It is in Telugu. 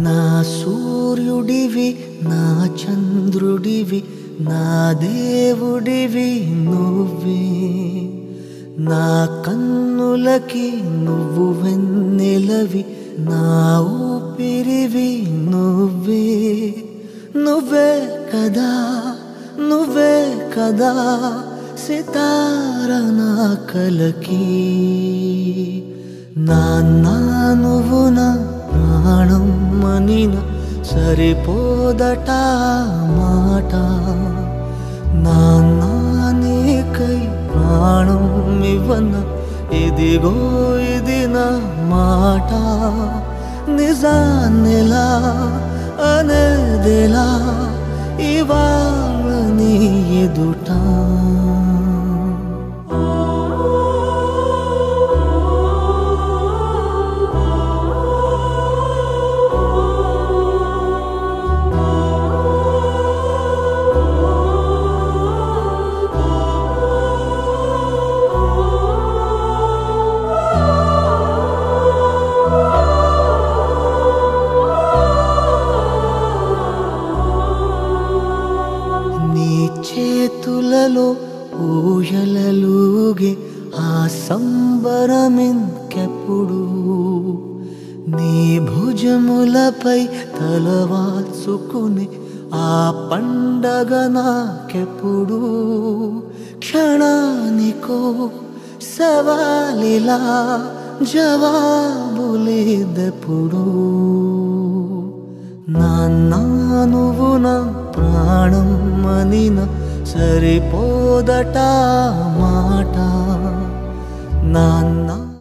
నా సూర్యుడివి నా చంద్రుడివి నా దేవుడివి నువ్వే నా కన్నులకి నువ్వు వెన్నెలవి నా ఊపిరివి నువ్వే నువ్వే కదా సితార నా కలకి నాన్న నువ్వు నా ప్రాణం మనిన సరిపోదట మాట నాన్న నీకై ప్రాణం ఇవ్వన ఇదిగో ఇది నా మాట నిజాన్నెలా అనేదిలా ఇవాళ నీ ఎదుట చేతులలో ఊయలలుగే ఆ సంబరమింకెప్పుడు నీ భుజములపై తలవాల్చుకుని ఆ పండగ నాకెప్పుడు క్షణానికో సవాలిలా జవాబు లేదెప్పుడు నాన్న నువ్వు నా ప్రాణం మనిన సరిపోదట మాట నాన్న